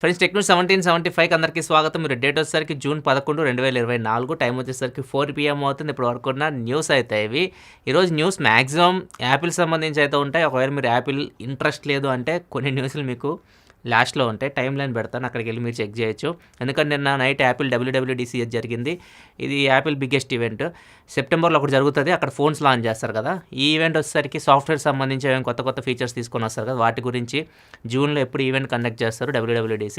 Friends టెక్నూస్ 1775కి అందరికీ స్వాగతం. మీరు డేట్ వచ్చేసరికి జూన్ 11, 2024 టైం వచ్చేసరికి 4 PM అవుతుంది. ఇప్పుడు వరకు ఉన్న న్యూస్ అయితే ఇవి. ఈరోజు న్యూస్ మ్యాక్సిమం యాపిల్ సంబంధించి అయితే ఉంటాయి. ఒకవేళ మీరు యాపిల్ ఇంట్రెస్ట్ లేదు అంటే కొన్ని న్యూస్లు మీకు లాస్ట్‌లో ఉంటాయి. టైమ్ లైన్ పెడతాను. అక్కడికెళ్ళి మీరు చెక్ చేయొచ్చు. ఎందుకంటే నిన్న నైట్ యాపిల్ WWDC జరిగింది. ఇది యాపిల్ బిగ్గెస్ట్ ఈవెంట్. సెప్టెంబర్‌లో ఒకటి జరుగుతది. అక్కడ ఫోన్స్ లాంచ్ చేస్తారు కదా! ఈ ఈవెంట్ వచ్చేసరికి సాఫ్ట్‌వేర్ సంబంధించి ఏమైనా కొత్త ఫీచర్స్ తీసుకొని వస్తారు కదా! వాటి గురించి జూన్‌లో ఎప్పుడు ఈవెంట్ కండక్ట్ చేస్తారు WWDC.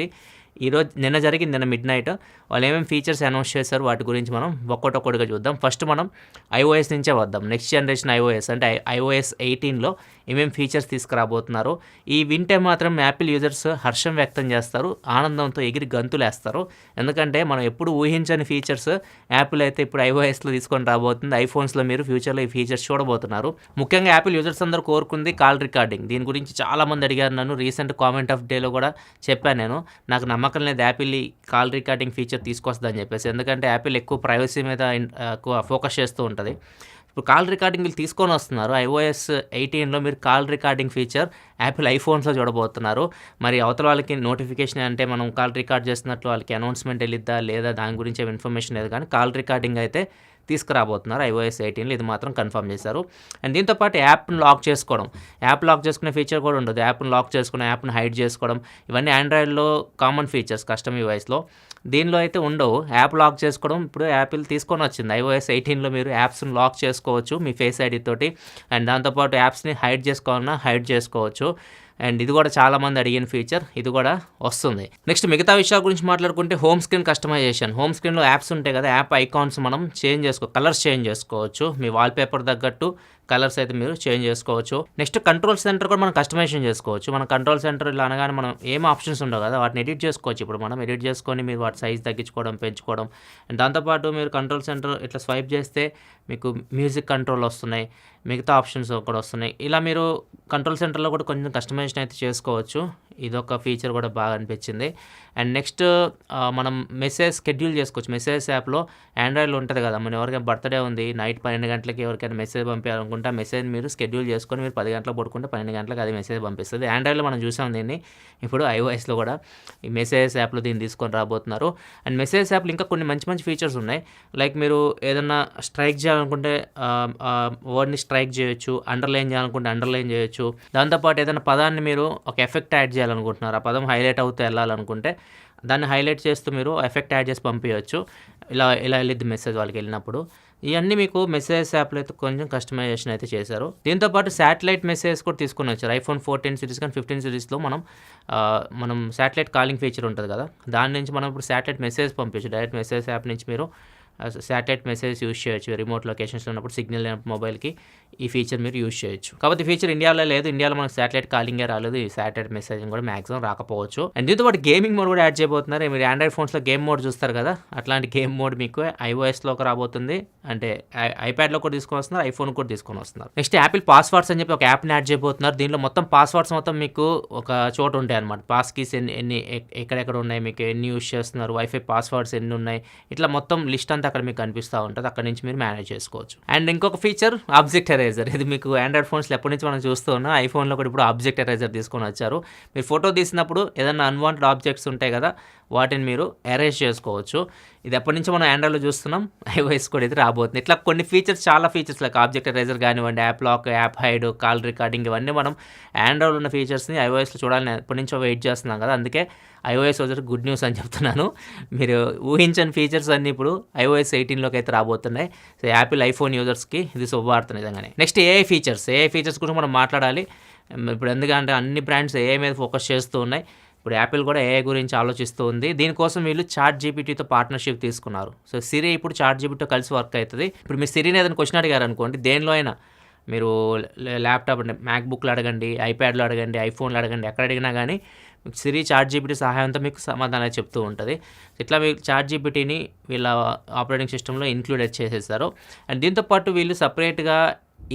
నిన్న జరిగింది. నిన్న మిడ్‌నైట్. వాళ్ళు ఏమేమి ఫీచర్స్ అనౌన్స్ చేశారు వాటి గురించి మనం ఒక్కొక్కటిగా చూద్దాం. ఫస్ట్ మనం iOS నుంచే వద్దాం. నెక్స్ట్ జనరేషన్ iOS అంటే iOS 18లో ఏమేమి ఫీచర్స్ తీసుకురాబోతున్నారు. ఈ వింటే మాత్రం యాపిల్ యూజర్స్ హర్షం వ్యక్తం చేస్తారు. ఆనందంతో ఎగిరి గంతులేస్తారు. ఎందుకంటే మనం ఎప్పుడు ఊహించని ఫీచర్స్ యాపిల్ అయితే ఇప్పుడు iOSలో తీసుకొని రాబోతుంది. ఐఫోన్స్లో మీరు ఫ్యూచర్లో ఈ ఫీచర్స్ చూడబోతున్నారు. ముఖ్యంగా యాపిల్ యూజర్స్ అందరూ కోరుకుంది కాల్ రికార్డింగ్. దీని గురించి చాలామంది అడిగారు నన్ను. రీసెంట్ కామెంట్ ఆఫ్ డేలో కూడా చెప్పాను నేను. నాకు నమ్మకం లేదు యాపిల్ ఈ కాల్ రికార్డింగ్ ఫీచర్ తీసుకొస్తుందని చెప్పేసి. ఎందుకంటే యాపిల్ ఎక్కువ ప్రైవసీ మీద ఎక్కువ ఫోకస్ చేస్తూ ఉంటుంది. ఇప్పుడు కాల్ రికార్డింగ్ వీళ్ళు తీసుకొని వస్తున్నారు. iOS 18లో మీరు కాల్ రికార్డింగ్ ఫీచర్ యాపిల్ ఐఫోన్స్లో చూడబోతున్నారు. మరి అవతల వాళ్ళకి నోటిఫికేషన్ అంటే మనం కాల్ రికార్డ్ చేస్తున్నట్లు వాళ్ళకి అనౌన్స్మెంట్ వెళ్ళిద్దా లేదా దాని గురించి ఏమి ఇన్ఫర్మేషన్ లేదు. కానీ కాల్ రికార్డింగ్ అయితే తీసుకురాబోతున్నారు iOS 18లో. ఇది మాత్రం కన్ఫర్మ్ చేశారు. అండ్ దీంతోపాటు యాప్ను లాక్ చేసుకోవడం. యాప్ లాక్ చేసుకునే ఫీచర్ కూడా ఉండదు. యాప్ను లాక్ చేసుకుని యాప్ను హైడ్ చేసుకోవడం ఇవన్నీ ఆండ్రాయిడ్లో కామన్ ఫీచర్స్ కస్టమ్ యూఐస్లో. దీనిలో అయితే ఉండవు. యాప్ లాక్ చేసుకోవడం ఇప్పుడు యాపిల్ తీసుకొని వచ్చింది. iOS 18లో మీరు యాప్స్ని లాక్ చేసుకోవచ్చు మీ ఫేస్ ఐడి తోటి. అండ్ దాంతోపాటు యాప్స్ని హైడ్ చేసుకోవాలన్నా హైడ్ చేసుకోవచ్చు. అండ్ ఇది కూడా చాలామంది అడిగిన ఫీచర్. ఇది కూడా వస్తుంది. నెక్స్ట్ మిగతా విషయాల గురించి మాట్లాడుకుంటే హోమ్ స్క్రీన్ కస్టమైజేషన్. హోమ్ స్క్రీన్లో యాప్స్ ఉంటాయి కదా, యాప్ ఐకాన్స్ మనం కలర్స్ చేంజ్ చేసుకోవచ్చు. మీ వాల్పేపర్ తగ్గట్టు కలర్స్ అయితే మీరు చేంజ్ చేసుకోవచ్చు. నెక్స్ట్ కంట్రోల్ సెంటర్ కూడా మనం కస్టమైజేషన్ చేసుకోవచ్చు. మన కంట్రోల్ సెంటర్ ఇలా అనగానే మనం ఏం ఆప్షన్స్ ఉండవు కదా, వాటిని ఎడిట్ చేసుకోవచ్చు. ఇప్పుడు మనం ఎడిట్ చేసుకొని మీరు వాటి సైజ్ తగ్గించుకోవడం పెంచుకోవడం. అండ్ దాంతోపాటు మీరు కంట్రోల్ సెంటర్ ఇట్లా స్వైప్ చేస్తే మీకు మ్యూజిక్ కంట్రోల్ వస్తున్నాయి, మిగతా ఆప్షన్స్ కూడా వస్తున్నాయి. ఇలా మీరు కంట్రోల్ సెంటర్లో కూడా కొంచెం కస్టమైజేషన్ అయితే చేసుకోవచ్చు. ఇదొక ఫీచర్ కూడా బాగా అనిపించింది. అండ్ నెక్స్ట్ మనం మెసేజ్ షెడ్యూల్ చేసుకోవచ్చు. మెసేజ్ యాప్లో ఆండ్రాయిడ్లో ఉంటుంది కదా, మన ఎవరికైనా బర్త్డే ఉంది నైట్ 12 గంటలకి ఎవరికైనా మెసేజ్ పంపించాలనుకుంటే ఆ మెసేజ్ మీరు షెడ్యూల్ చేసుకొని మీరు 10 గంటలకు పడుకుంటే 12 గంటలకు అది మెసేజ్ పంపిస్తుంది. ఆండ్రాయిడ్లో మనం చూసాం దీన్ని. ఇప్పుడు iOSలో కూడా ఈ మెసేజ్ యాప్లో దీన్ని తీసుకొని రాబోతున్నారు. అండ్ మెసేజ్ యాప్లో ఇంకా కొన్ని మంచి ఫీచర్స్ ఉన్నాయి. లైక్ మీరు ఏదన్నా స్ట్రైక్ చేయాలనుకుంటే వర్డ్ని స్ట్రైక్ చేయొచ్చు, అండర్లైన్ చేయాలనుకుంటే అండర్లైన్ చేయొచ్చు. దాంతోపాటు ఏదైనా పదాన్ని మీరు ఒక ఎఫెక్ట్ యాడ్ చేయాలనుకుంటున్నారు, ఆ పదం హైలైట్ అవుతూ వెళ్ళాలనుకుంటే దాన్ని హైలైట్ చేస్తూ మీరు ఎఫెక్ట్ యాడ్ చేసి పంపించవచ్చు. ఇలా వెళ్ళిద్ది మెసేజ్ వాళ్ళకి వెళ్ళినప్పుడు. ఇవన్నీ మీకు మెసేజ్ యాప్లో అయితే కొంచెం కస్టమైజేషన్ అయితే చేశారు. దీంతోపాటు శాటిలైట్ మెసేజ్ కూడా తీసుకొని వచ్చారు. iPhone 14 సిరీస్ కానీ 15 సిరీస్లో మనం శాటిలైట్ కాలింగ్ ఫీచర్ ఉంటుంది కదా, దాని నుంచి మనం ఇప్పుడు శాటిలైట్ మెసేజ్ పంపించచ్చు. డైరెక్ట్ మెసేజ్ యాప్ నుంచి మీరు శాటిలైట్ మెసేజ్ యూజ్ చేయొచ్చు. రిమోట్ లొకేషన్స్లో ఉన్నప్పుడు సిగ్నల్ లేనప్పుడు మొబైల్కి ఈ ఫీచర్ మీరు యూజ్ చేయొచ్చు. కాబట్టి ఈ ఫీచర్ ఇండియాలో లేదు. ఇండియాలో మనకు శాటిలైట్ కాలింగే రాలేదు. ఈ శాటిలైట్ మెసేజింగ్ కూడా మాక్సిమం రాకపోవచ్చు. అండ్ దీంతో పాటు గేమింగ్ మోడ్ కూడా యాడ్ చేయబోతున్నారు. మీరు ఆండ్రాయిడ్ ఫోన్స్లో గేమ్ మోడ్ చూస్తారు కదా, అట్లాంటి గేమ్ మోడ్ మీకు iOSలోకి రాబోతుంది. అంటే ఐప్యాడ్లో కూడా తీసుకొని వస్తున్నారు, ఐఫోన్ కూడా తీసుకొని వస్తున్నారు. నెక్స్ట్ యాపిల్ పాస్వర్డ్స్ అని చెప్పి ఒక యాప్ని యాడ్ చేయబోతున్నారు. దీనిలో మొత్తం పాస్వర్డ్స్ మొత్తం మీకు ఒక చోట ఉంటాయి అనమాట. పాస్ కీస్ ఎన్ని ఎక్కడెక్కడ ఉన్నాయి, మీకు ఎన్ని యూజ్ చేస్తున్నారు, వైఫై పాస్వర్డ్స్ ఎన్ని ఉన్నాయి, ఇట్లా మొత్తం లిస్ట్ అంతా అక్కడ మీకు కనిపిస్తూ ఉంటుంది. అక్కడ నుంచి మీరు మేనేజ్ చేసుకోవచ్చు. అండ్ ఇంకొక ఫీచర్ ఆబ్జెక్ట్ ఎరేజర్. ఇది మీకు ఆండ్రాయిడ్ ఫోన్స్లో ఎప్పటి నుంచి మనం చూస్తూ ఉన్నాం. ఐఫోన్లో కూడా ఇప్పుడు ఆబ్జెక్ట్ ఎరేజర్ తీసుకొని వచ్చారు. మీరు ఫోటో తీసినప్పుడు ఏదైనా అన్వాంటెడ్ ఆబ్జెక్ట్స్ ఉంటాయి కదా, వాటిని మీరు ఎరేజ్ చేసుకోవచ్చు. ఇది ఎప్పటి నుంచి మనం ఆండ్రాయిడ్లో చూస్తున్నాం, iOS కూడా ఇది రాబోతుంది. ఇట్లా కొన్ని ఫీచర్స్, చాలా ఫీచర్స్ లైక్ ఆబ్జెక్ట్ ఎరేజర్ కానివ్వండి, app lock, app hide, call recording, ఇవన్నీ మనం ఆండ్రాయిడ్లో ఉన్న ఫీచర్స్ని iOSలో చూడాలని ఎప్పటి నుంచో వెయిట్ చేస్తున్నాం కదా. అందుకే iOS వచ్చి గుడ్ న్యూస్ అని చెప్తున్నాను. మీరు ఊహించని ఫీచర్స్ అన్నీ ఇప్పుడు iOS 18లోకి అయితే రాబోతున్నాయి. సో యాపిల్ ఐఫోన్ యూజర్స్కి ఇది శుభవార్త నిజంగానే. నెక్స్ట్ ఏఐ ఫీచర్స్ గురించి మనం మాట్లాడాలి. ఇప్పుడు ఎందుకంటే అన్ని బ్రాండ్స్ ఏఐ మీద ఫోకస్ చేస్తూ ఉన్నాయి. ఇప్పుడు యాపిల్ కూడా ఏఐ గురించి ఆలోచిస్తూ ఉంది. దీనికోసం వీళ్ళు ChatGPTతో పార్ట్నర్షిప్ తీసుకున్నారు. సో సిరి ఇప్పుడు ChatGPTతో కలిసి వర్క్ అవుతుంది. ఇప్పుడు మీరు సిరిని ఏదైనా క్వశ్చన్ అడిగారు అనుకోండి, దేనిలో అయినా మీరు ల్యాప్టాప్ అంటే మ్యాక్బుక్లో అడగండి, ఐప్యాడ్లో అడగండి, ఐఫోన్లో అడగండి, ఎక్కడ అడిగినా కానీ సిరి ChatGPT సహాయంతో మీకు సమాధానాలు చెప్తూ ఉంటుంది. ఇట్లా మీరు ChatGPTని వీళ్ళ ఆపరేటింగ్ సిస్టంలో ఇంక్లూడ్ చేసేస్తారు. అండ్ దీంతోపాటు వీళ్ళు సపరేట్గా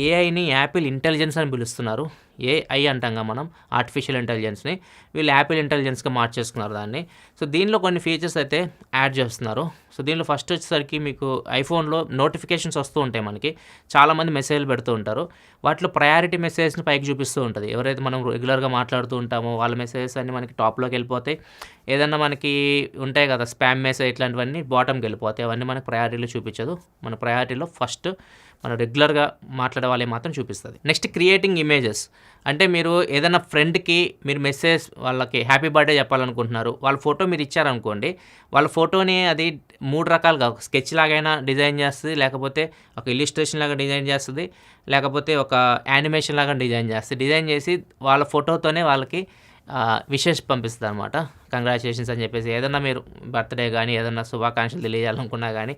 ఏఐని యాపిల్ ఇంటెలిజెన్స్ అని పిలుస్తున్నారు. ఏఐ అంటాంగా మనం ఆర్టిఫిషియల్ ఇంటెలిజెన్స్ని, వీళ్ళు యాపిల్ ఇంటెలిజెన్స్గా మార్చేసుకున్నారు దాన్ని. సో దీనిలో కొన్ని ఫీచర్స్ అయితే యాడ్ చేస్తున్నారు. సో దీనిలో ఫస్ట్ వచ్చేసరికి మీకు ఐఫోన్లో నోటిఫికేషన్స్ వస్తూ ఉంటాయి మనకి. చాలామంది మెసేజ్లు పెడుతూ ఉంటారు. వాటిలో ప్రయారిటీ మెసేజ్ని పైకి చూపిస్తూ ఉంటుంది. ఎవరైతే మనం రెగ్యులర్గా మాట్లాడుతూ ఉంటామో వాళ్ళ మెసేజెస్ అన్నీ మనకి టాప్లోకి వెళ్ళిపోతాయి. ఏదన్నా మనకి ఉంటాయి కదా స్పామ్ మెసేజ్ ఇట్లాంటివన్నీ బాటమ్కి వెళ్ళిపోతాయి. అవన్నీ మనకి ప్రయారిటీలో చూపించదు. మన ప్రయారిటీలో ఫస్ట్ మనం రెగ్యులర్గా మాట్లాడే వాళ్ళే మాత్రం చూపిస్తుంది. Next creating images. అంటే మీరు ఏదైనా ఫ్రెండ్కి మీరు మెసేజ్ వాళ్ళకి హ్యాపీ బర్త్డే చెప్పాలనుకుంటున్నారు, వాళ్ళ ఫోటో మీరు ఇచ్చారనుకోండి, వాళ్ళ ఫోటోని అది 3 రకాలుగా ఒక స్కెచ్ లాగైనా డిజైన్ చేస్తుంది, లేకపోతే ఒక ఇల్లిస్ట్రేషన్ లాగా డిజైన్ చేస్తుంది, లేకపోతే ఒక యానిమేషన్ లాగా డిజైన్ చేస్తుంది. డిజైన్ చేసి వాళ్ళ ఫోటోతోనే వాళ్ళకి విషెస్ పంపిస్తుంది అనమాట. కంగ్రాచులేషన్స్ అని చెప్పేసి ఏదన్నా మీరు బర్త్డే కానీ ఏదన్నా శుభాకాంక్షలు తెలియాలనుకున్నా కానీ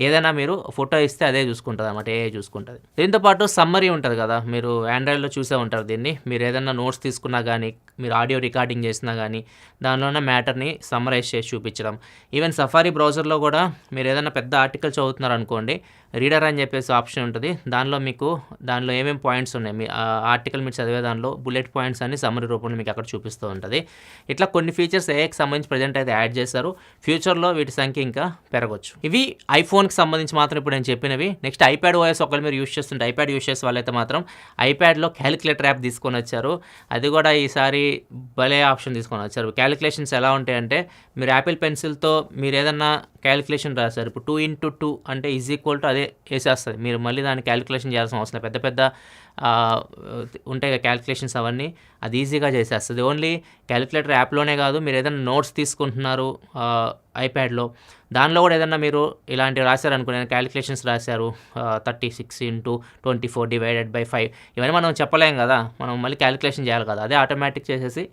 ఏదైనా మీరు ఫోటో ఇస్తే అదే చూసుకుంటుంది అనమాట, ఏఐ చూసుకుంటుంది. దీంతోపాటు సమ్మరీ ఉంటుంది కదా, మీరు ఆండ్రాయిడ్లో చూసే ఉంటారు దీన్ని. మీరు ఏదైనా నోట్స్ తీసుకున్నా కానీ, మీరు ఆడియో రికార్డింగ్ చేసినా కానీ దానిలో ఉన్న మ్యాటర్ని సమ్మరైజ్ చేసి చూపించడం. ఈవెన్ సఫారీ బ్రౌజర్లో కూడా మీరు ఏదైనా పెద్ద ఆర్టికల్ చదువుతున్నారు అనుకోండి, రీడర్ అని చెప్పేసి ఆప్షన్ ఉంటుంది. దానిలో ఏమేమి పాయింట్స్ ఉన్నాయి, మీ ఆర్టికల్ మీరు చదివే దానిలో బుల్లెట్ పాయింట్స్ అన్ని సమ్మరీ రూపంలో మీకు అక్కడ చూపిస్తూ ఉంటుంది. ఇట్లా కొన్ని ఫీచర్స్ ఏఐకి సంబంధించి ప్రజెంట్ అయితే యాడ్ చేశారు. ఫ్యూచర్లో వీటి సంఖ్య ఇంకా పెరగవచ్చు. ఇవి ఐఫోన్కి సంబంధించి మాత్రం ఇప్పుడు నేను చెప్పినవి. నెక్స్ట్ ఐప్యాడ్ ఓఎస్ ఒకవేళ మీరు యూస్ చేస్తుంటే, ఐప్యాడ్ యూస్ చేసే వాళ్ళైతే మాత్రం ఐప్యాడ్లో క్యాలిక్యులేటర్ యాప్ తీసుకొని వచ్చారు. అది కూడా ఈసారి భలే ఆప్షన్ తీసుకొని వచ్చారు. క్యాలిక్యులేషన్స్ ఎలా ఉంటాయంటే, మీరు యాపిల్ పెన్సిల్తో మీరు ఏదన్నా క్యాలిక్యులేషన్ రాశారు, ఇప్పుడు 2x2 అంటే = అదే వేసేస్తుంది. మీరు మళ్ళీ దాన్ని క్యాలిక్యులేషన్ చేయాల్సిన అవసరం లేదు. పెద్ద పెద్ద ఉంటాయి క్యాలిక్యులేషన్స్ అవన్నీ అది ఈజీగా చేసేస్తుంది. ఓన్లీ క్యాలిక్యులేటర్ యాప్లోనే కాదు, మీరు ఏదైనా నోట్స్ తీసుకుంటున్నారు ఐప్యాడ్లో, దానిలో కూడా ఏదన్నా మీరు ఇలాంటివి రాశారనుకో, నేను క్యాలిక్యులేషన్స్ రాశారు 36x24 ÷ 5, ఇవన్నీ మనం చెప్పలేం కదా, మనం మళ్ళీ క్యాలిక్యులేషన్ చేయాలి కదా, అదే ఆటోమేటిక్ చేసేసి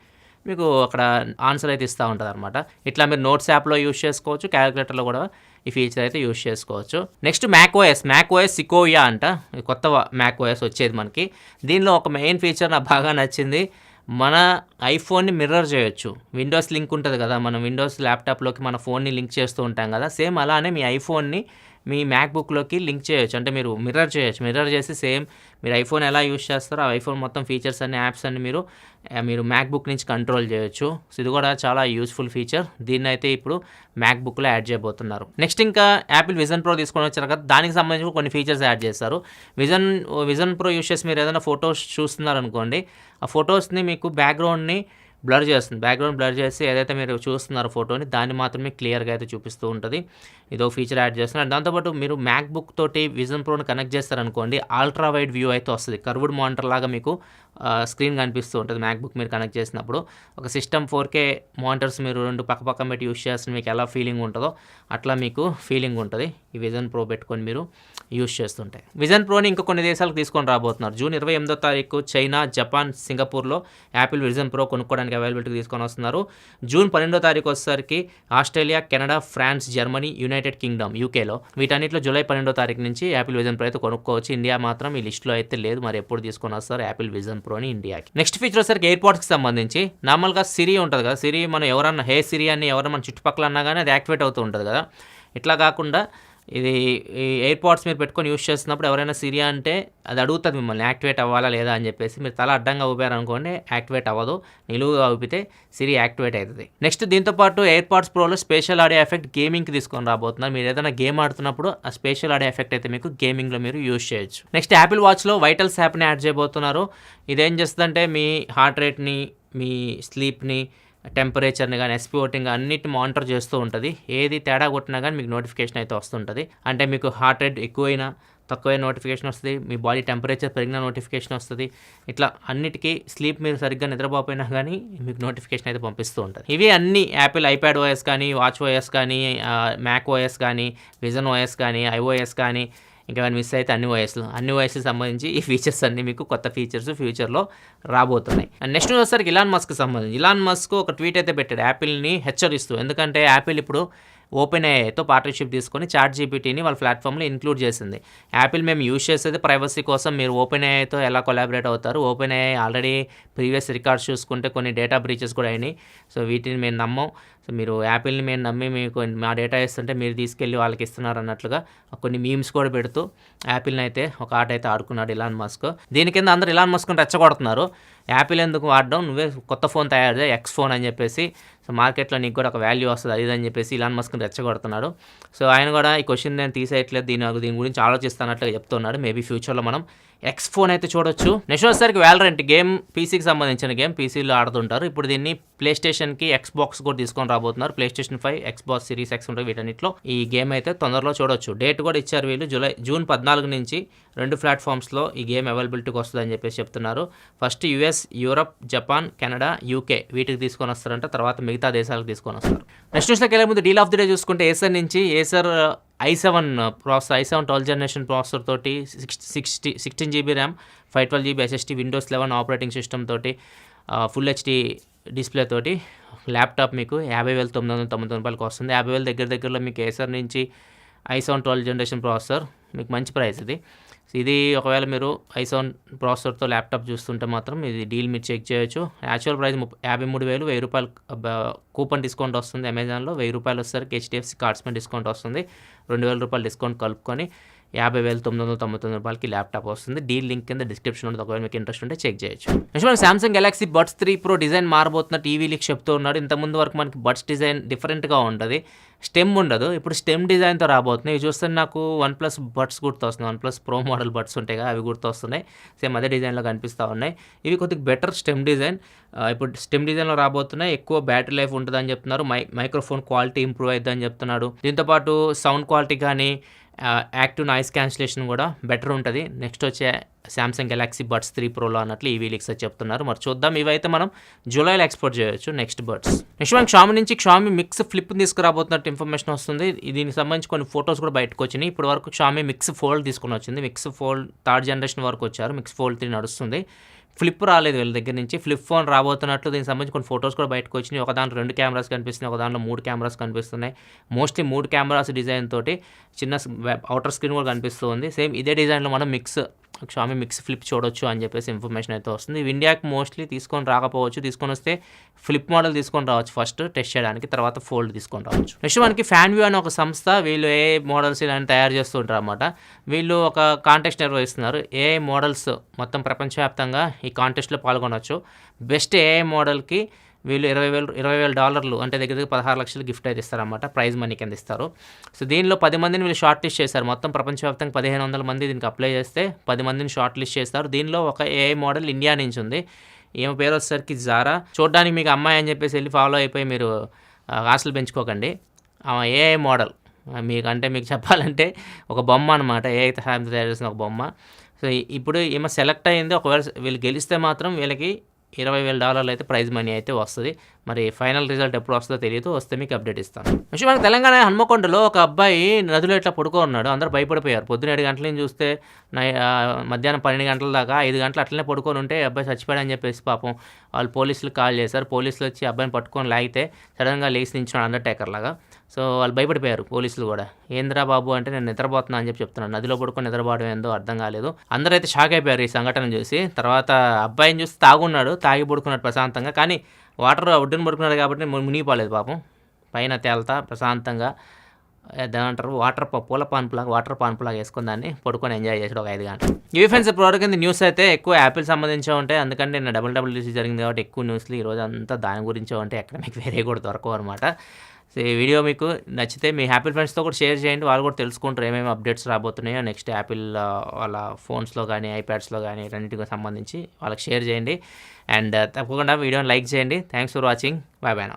మీకు అక్కడ ఆన్సర్ అయితే ఇస్తూ ఉంటుంది అనమాట. ఇట్లా మీరు నోట్స్ యాప్లో యూస్ చేసుకోవచ్చు, క్యాలిక్యులేటర్లో కూడా ఈ ఫీచర్ అయితే యూస్ చేసుకోవచ్చు. నెక్స్ట్ మ్యాక్ ఓఎస్ సికోయా అంట, కొత్త మ్యాక్ ఓఎస్ వచ్చేది మనకి. దీనిలో ఒక మెయిన్ ఫీచర్ నాకు బాగా నచ్చింది. మన ఐఫోన్ని మిర్రర్ చేయొచ్చు. విండోస్ లింక్ ఉంటుంది కదా, మనం విండోస్ ల్యాప్టాప్లోకి మన ఫోన్ని లింక్ చేస్తూ ఉంటాం కదా, సేమ్ అలానే మీ ఐఫోన్ని మీ మ్యాక్బుక్లోకి లింక్ చేయొచ్చు. అంటే మీరు మిర్రర్ చేయొచ్చు. మిర్రర్ చేసి సేమ్ మీరు ఐఫోన్ ఎలా యూస్ చేస్తారో ఆ ఐఫోన్ మొత్తం ఫీచర్స్ అన్ని యాప్స్ అన్ని మీరు మ్యాక్బుక్ నుంచి కంట్రోల్ చేయొచ్చు. సో ఇది కూడా చాలా యూస్ఫుల్ ఫీచర్. దీన్ని అయితే ఇప్పుడు మ్యాక్బుక్లో యాడ్ చేయబోతున్నారు. నెక్స్ట్ ఇంకా యాపిల్ విజన్ ప్రో తీసుకొని వచ్చారు కదా, దానికి సంబంధించి కొన్ని ఫీచర్స్ యాడ్ చేస్తారు. విజన్ ప్రో యూస్ చేసి మీరు ఏదైనా ఫొటోస్ చూస్తున్నారనుకోండి, ఆ ఫొటోస్ని మీకు బ్యాక్గ్రౌండ్ని బ్లర్ చేస్తుంది. బ్యాక్గ్రౌండ్ బ్లర్ చేసి ఏదైతే మీరు చూస్తున్నారో ఫోటోని దాన్ని మాత్రమే క్లియర్గా అయితే చూపిస్తూ ఉంటుంది. ఇదో ఫీచర్ యాడ్ చేస్తున్నారు. దాంతోపాటు మీరు మ్యాక్బుక్ తోటి విజన్ ప్రోని కనెక్ట్ చేస్తారనుకోండి, అల్ట్రా వైడ్ వ్యూ అయితే వస్తుంది. కర్వ్డ్ మానిటర్ లాగా మీకు స్క్రీన్ కనిపిస్తూ ఉంటుంది మ్యాక్బుక్ మీరు కనెక్ట్ చేసినప్పుడు. ఒక సిస్టమ్ 4K మానిటర్స్ మీరు 2 పక్క పెట్టి యూస్ చేస్తే మీకు ఎలా ఫీలింగ్ ఉంటుందో అట్లా మీకు ఫీలింగ్ ఉంటుంది ఈ విజన్ ప్రో పెట్టుకొని మీరు యూస్ చేస్తుంటే. విజన్ ప్రోని ఇంకా కొన్ని దేశాలకు తీసుకొని రాబోతున్నారు. జూన్ 28వ తారీఖు చైనా, జపాన్, సింగపూర్లో యాపిల్ విజన్ ప్రో కొనుక్కోవడానికి అవైలబిలిటీ తీసుకొని వస్తున్నారు. జూన్ 12వ తారీఖు వచ్చేసరికి Australia, Canada, France, Germany, United Kingdom యూకేలో. వీటన్నిటిలో జూలై 12వ తారీఖు నుంచి యాపిల్ విజన్ ప్రో అయితే కొనుక్కోవచ్చు. ఇండియా మాత్రం ఈ లిస్టులో అయితే లేదు. మరి ఎప్పుడు తీసుకొని వస్తారు యాపిల్ విజన్ ప్రోని ఇండియాకి. నెక్స్ట్ ఫీచర్ వచ్చేసరికి ఎయిర్పాడ్స్కి సంబంధించి నార్మల్గా సిరి ఉంటుంది కదా, సిరి మనం ఎవరన్నా హే సిరి అని ఎవరైనా మన చుట్టుపక్కల అన్నా కానీ అది యాక్టివేట్ అవుతూ ఉంటుంది కదా. ఇట్లా కాకుండా ఇది ఈ ఎయిర్పాడ్స్ మీరు పెట్టుకొని యూస్ చేస్తున్నప్పుడు ఎవరైనా సిరి అంటే అది అడుగుతుంది మిమ్మల్ని యాక్టివేట్ అవ్వాలా లేదా అని చెప్పేసి. మీరు తల అడ్డంగా ఊపారనుకోండి యాక్టివేట్ అవ్వదు, నిలువుగా ఊపితే సిరి యాక్టివేట్ అవుతుంది. నెక్స్ట్ దీంతోపాటు ఎయిర్పాడ్స్ ప్రోలో స్పెషల్ ఆడియో ఎఫెక్ట్ గేమింగ్కి తీసుకొని రాబోతున్నారు. మీరు ఏదైనా గేమ్ ఆడుతున్నప్పుడు ఆ స్పెషల్ ఆడియో ఎఫెక్ట్ అయితే మీకు గేమింగ్లో మీరు యూస్ చేయొచ్చు. నెక్స్ట్ యాపిల్ వాచ్లో వైటల్స్ యాప్ని యాడ్ చేయబోతున్నారు. ఇదేం చేస్తుందంటే మీ హార్ట్ రేట్ని, మీ స్లీప్ని, టెంపరేచర్ని కానీ, ఎస్పీఓటింగ్ అన్నిటి మానిటర్ చేస్తూ ఉంటుంది. ఏది తేడా కొట్టినా కానీ మీకు నోటిఫికేషన్ అయితే వస్తుంటుంది. అంటే మీకు హార్ట్ రేట్ ఎక్కువైనా తక్కువైన నోటిఫికేషన్ వస్తుంది, మీ బాడీ టెంపరేచర్ పెరిగిన నోటిఫికేషన్ వస్తుంది. ఇట్లా అన్నిటికీ స్లీప్ మీరు సరిగ్గా నిద్రపోయినా కానీ మీకు నోటిఫికేషన్ అయితే పంపిస్తూ ఉంటుంది. ఇవి అన్ని యాపిల్ ఐప్యాడ్ ఓఎస్ కానీ, వాచ్ ఓఎస్ కానీ, మ్యాక్ ఓఎస్ కానీ, విజన్ ఓఎస్ కానీ, ఐఓఎస్ కానీ, ఇంకా మిస్ అయితే అన్ని ఓఎస్కి సంబంధించి ఈ ఫీచర్స్ అన్నీ మీకు కొత్త ఫీచర్స్ ఫ్యూచర్లో రాబోతున్నాయి. అండ్ నెక్స్ట్ వచ్చేసరికి ఇలాన్ మస్క్ సంబంధించి ఇలాన్ మస్క్ ఒక ట్వీట్ అయితే పెట్టాడు యాపిల్ని హెచ్చరిస్తూ. ఎందుకంటే యాపిల్ ఇప్పుడు ఓపెన్ ఏఐతో పార్ట్నర్షిప్ తీసుకొని చాట్ జీపీటీని వాళ్ళ ప్లాట్ఫామ్లో ఇంక్లూడ్ చేసింది. యాపిల్ మేము యూజ్ చేసేది ప్రైవసీ కోసం, మీరు ఓపెన్ ఏఐతో ఎలా కొలాబరేట్ అవుతారు? Open AI already previous records చూసుకుంటే కొన్ని డేటా బ్రీచెస్ కూడా అయినాయి. సో వీటిని మేము నమ్మం. సో మీరు యాపిల్ని మేము నమ్మి మీకు మా డేటా ఇస్తుంటే మీరు తీసుకెళ్ళి వాళ్ళకి ఇస్తున్నారు అన్నట్లుగా కొన్ని మీమ్స్ కూడా పెడుతూ యాపిల్ని అయితే ఒక ఆట అయితే ఆడుకున్నాడు ఇలాన్ మస్క్. దీని కింద అందరూ ఇలాన్ మస్క్ని రెచ్చగొడుతున్నారు. యాపిల్ ఎందుకు వాడడం, నువ్వే కొత్త ఫోన్ తయారు చేయి, ఎక్స్ ఫోన్ అని చెప్పేసి, సో మార్కెట్లో నీకు కూడా ఒక వాల్యూ వస్తుంది అది అని చెప్పేసి ఇలాన్ మస్క్ని రెచ్చగొడుతున్నాడు. సో ఆయన కూడా ఈ క్వశ్చన్ నేను తీసేయట్లేదు, దీని గురించి ఆలోచిస్తున్నట్లుగా చెప్తున్నాడు. మేబీ ఫ్యూచర్లో మనం ఎక్స్ ఫోన్ అయితే చూడొచ్చు. నెక్స్ట్ వచ్చేసరికి వ్యాలరెంట్ గేమ్, పీసీకి సంబంధించిన గేమ్, పీసీలో ఆడుతుంటారు. ఇప్పుడు దీన్ని ప్లే స్టేషన్కి, ఎక్స్బాక్స్ కూడా తీసుకొని రాబోతున్నారు. Play station 5, Xbox series X ఉంటాయి, వీటన్నిటిలో ఈ గేమ్ అయితే తొందరలో చూడొచ్చు. డేట్ కూడా ఇచ్చారు వీళ్ళు, జూన్ 14 నుంచి 2 ప్లాట్ఫామ్స్లో ఈ గేమ్ అవైలబిలిటీకి వస్తుందని చెప్పేసి చెప్తున్నారు. First US, Europe, Japan, Canada, UK వీటికి తీసుకొని వస్తారంట, తర్వాత మిగతా దేశాలకు తీసుకొని వస్తారు. నెక్స్ట్ న్యూస్లోకి వెళ్ళే ముందు డీల్ ఆఫ్ ది డే చూసుకుంటే ఏసర్ నుంచి Acer i7 processor, i7 12th generation processor తోటి 16 GB RAM, 512 GB SSD, Windows 11 operating system తోటి, ఫుల్ హెచ్డి డిస్ప్లే తోటి ల్యాప్టాప్ మీకు 50,999 రూపాయలకి వస్తుంది. 50,000 దగ్గరలో మీకు ఏసర్ నుంచి i7 12th జనరేషన్ ప్రాసెసర్ మీకు మంచి ప్రైస్ ఇది ఒకవేళ మీరు i7 ప్రాసెసర్తో ల్యాప్టాప్ చూస్తుంటే మాత్రం ఇది డీల్ మీరు చెక్ చేయొచ్చు. యాక్చువల్ ప్రైస్ 53,000, 1,000 రూపాయలు కూపన్ డిస్కౌంట్ వస్తుంది అమెజాన్లో. 1,000 రూపాయలు వచ్చేసరికి HDFC కార్డ్స్ మీద డిస్కౌంట్ వస్తుంది. 2,000 రూపాయలు డిస్కౌంట్ కలుపుకొని 50,999 రూపాయలకి ల్యాప్టాప్ వస్తుంది. డీల్ లింక్ కింద డిస్క్రిప్షన్ ఉంటుంది, ఒకవేళ మీకు ఇంట్రెస్ట్ ఉంటే చెక్ చేయొచ్చు. నెక్స్ట్ మనకి Samsung Galaxy buds 3 Pro design మారబోతున్న టీవీ లీక్ చెప్తూ ఉన్నాడు. ఇంతకుముందు వరకు మనకి బడ్స్ డిజైన్ డిఫరెంట్గా ఉంటుంది, స్టెమ్ ఉండదు. ఇప్పుడు స్టెమ్ డిజైన్తో రాబోతున్నాయి. ఇవి చూస్తే నాకు OnePlus బడ్స్ గుర్తొస్తున్నాయి, OnePlus Pro మోడల్ బడ్స్ ఉంటాయి కదా, అవి గుర్తొస్తున్నాయి. సేమ్ అదే డిజైన్లో కనిపిస్తూ ఉన్నాయి. ఇవి కొద్దిగా బెటర్ స్టెమ్ డిజైన్. ఇప్పుడు స్టెమ్ డిజైన్లో రాబోతున్నాయి. ఎక్కువ బ్యాటరీ లైఫ్ ఉంటుందని చెప్తున్నారు. మైక్రోఫోన్ క్వాలిటీ ఇంప్రూవ్ అవుతుందని చెప్తున్నాడు. దీంతోపాటు సౌండ్ క్వాలిటీ కానీ యాక్టివ్ నాయిస్ క్యాన్సిలేషన్ కూడా బెటర్ ఉంటుంది నెక్స్ట్ వచ్చే సామ్సంగ్ గెలాక్సీ బడ్స్ 3 Proలో అన్నట్లు ఈ లీక్స్ చెప్తున్నారు. మరి చూద్దాం, ఇవైతే మనం జూలైలో ఎక్స్పోర్ట్ చేయొచ్చు నెక్స్ట్ బడ్స్. నెక్స్ట్ మనకి షామి నుంచి షామి మిక్స్ ఫ్లిప్ తీసుకురాబోతున్నట్టు ఇన్ఫర్మేషన్ వస్తుంది. దీనికి సంబంధించి కొన్ని ఫొటోస్ కూడా బయటకు వచ్చినాయి. ఇప్పుడు వరకు షామి మిక్స్ ఫోల్డ్ తీసుకొని వచ్చింది. మిక్స్ ఫోల్డ్ 3rd జనరేషన్ వరకు వచ్చారు. మిక్స్ ఫోల్డ్ 3 నడుస్తుంది. ఫ్లిప్ రాలేదు వీళ్ళ దగ్గర నుంచి. ఫ్లిప్ ఫోన్ రాబోతున్నట్లు దీనికి సంబంధించి కొన్ని ఫొటోస్ కూడా బయటకు వచ్చినాయి. ఒక దాంట్లో 2 కెమెరాస్ కనిపిస్తున్నాయి, ఒక దాంట్లో 3 కెమెరాస్ కనిపిస్తున్నాయి. మోస్ట్లీ 3 కెమెరాస్ డిజైన్ తోటి చిన్న అవుటర్ స్క్రీన్ కూడా కనిపిస్తుంది. సేమ్ ఇదే డిజైన్లో మనం షామి మిక్స్ ఫ్లిప్ చూడొచ్చు అని చెప్పేసి ఇన్ఫర్మేషన్ అయితే వస్తుంది. ఇండియాకి మోస్ట్లీ తీసుకొని రాకపోవచ్చు, తీసుకొని వస్తే ఫ్లిప్ మోడల్ తీసుకొని రావచ్చు ఫస్ట్ టెస్ట్ చేయడానికి, తర్వాత ఫోల్డ్ తీసుకొని రావచ్చు. నెక్స్ట్ మనకి ఫ్యాన్వ్యూ అనే ఒక సంస్థ, వీళ్ళు ఏ మోడల్స్ ఇలాంటి తయారు చేస్తుంటారు అన్నమాట. వీళ్ళు ఒక కాంటెస్ట్ నిర్వహిస్తున్నారు. ఏ మోడల్స్ మొత్తం ప్రపంచవ్యాప్తంగా ఈ కాంటెస్ట్లో పాల్గొనవచ్చు. బెస్ట్ ఏ మోడల్కి వీళ్ళు $20,000 అంటే దగ్గర 16 లక్షలు గిఫ్ట్ అయితే ఇస్తారన్నమాట, ప్రైజ్ మనీ కింద ఇస్తారు. సో దీనిలో 10 మందిని వీళ్ళు షార్ట్ లిస్ట్ చేశారు. మొత్తం ప్రపంచవ్యాప్తంగా 1,500 మంది దీనికి అప్లై చేస్తే 10 మందిని షార్ట్ లిస్ట్ చేస్తారు. దీనిలో ఒక ఏఐ మోడల్ ఇండియా నుంచి ఉంది. ఏమో పేరు వచ్చేసరికి జారా. చూడడానికి మీకు అమ్మాయి అని చెప్పేసి వెళ్ళి ఫాలో అయిపోయి మీరు ఆశలు పెంచుకోకండి. ఏఐ మోడల్ మీకు చెప్పాలంటే ఒక బొమ్మ అనమాట, ఏఐ సహాయంతో తయారు చేసిన ఒక బొమ్మ. సో ఇప్పుడు ఏమో సెలెక్ట్ అయింది. ఒకవేళ వీళ్ళు గెలిస్తే మాత్రం వీళ్ళకి $20,000 అయితే ప్రైజ్ మనీ అయితే వస్తుంది. మరి ఫైనల్ రిజల్ట్ ఎప్పుడు వస్తుందో తెలియదు, వస్తే మీకు అప్డేట్ ఇస్తాను. నెక్స్ట్ మనకి తెలంగాణ హన్మకొండలో ఒక అబ్బాయి నదిలో ఇట్లా పడుకో ఉన్నాడు. అందరూ భయపడిపోయారు. పొద్దున 7 గంటల నుంచి చూస్తే మధ్యాహ్నం 12 గంటల దాకా 5 గంటలు అట్లనే పడుకొని ఉంటే అబ్బాయి చచ్చిపోయాడని చెప్పేసి పాపం వాళ్ళు పోలీసులు కాల్ చేశారు. పోలీసులు వచ్చి అబ్బాయిని పట్టుకొని లాగితే సడన్గా లేచి నించున్నాడు అండర్టేకర్ లాగా. సో వాళ్ళు భయపడిపోయారు పోలీసులు కూడా. ఏంద్రా బాబు అంటే నేను నిద్రపోతున్నా అని చెప్తున్నాను. నదిలో పడుకొని నిద్రపోవడం ఏందో అర్థం కాలేదు. అందరూ అయితే షాక్ అయిపోయారు ఈ సంఘటన చూసి. తర్వాత అబ్బాయిని చూసి తాగి పడుకున్నాడు ప్రశాంతంగా. కానీ వాటర్ ఒడ్డున పడుకున్నాడు కాబట్టి మునిగిపోలేదు పాపం. పైన తేల్తా ప్రశాంతంగా దాంటారు వాటర్ పాన్పులాగా వేసుకుని దాన్ని పడుకొని ఎంజాయ్ చేసాడు ఒక 5 గంటలు. ఇవి ఫ్రెండ్స్ ఇప్పుడు కింద న్యూస్ అయితే ఎక్కువ యాపిల్ సంబంధించి ఉంటాయి. అందుకంటే నేను WWDC జరిగింది కాబట్టి ఎక్కువ న్యూస్లు ఈరోజు అంతా దాని గురించే ఉంటాయి. ఎక్కడ మీకు వేరే కూడా దొరకవు అనమాట. సో ఈ వీడియో మీకు నచ్చితే మీ యాపిల్ ఫ్రెండ్స్తో కూడా షేర్ చేయండి. వాళ్ళు కూడా తెలుసుకుంటారు ఏమేమి అప్డేట్స్ రాబోతున్నాయో నెక్స్ట్ యాపిల్ వాళ్ళ ఫోన్స్లో కానీ ఐప్యాడ్స్లో కానీ రెండింటికి సంబంధించి వాళ్ళకి షేర్ చేయండి. అండ్ తప్పకుండా వీడియోని లైక్ చేయండి. Thanks for watching. Bye bye.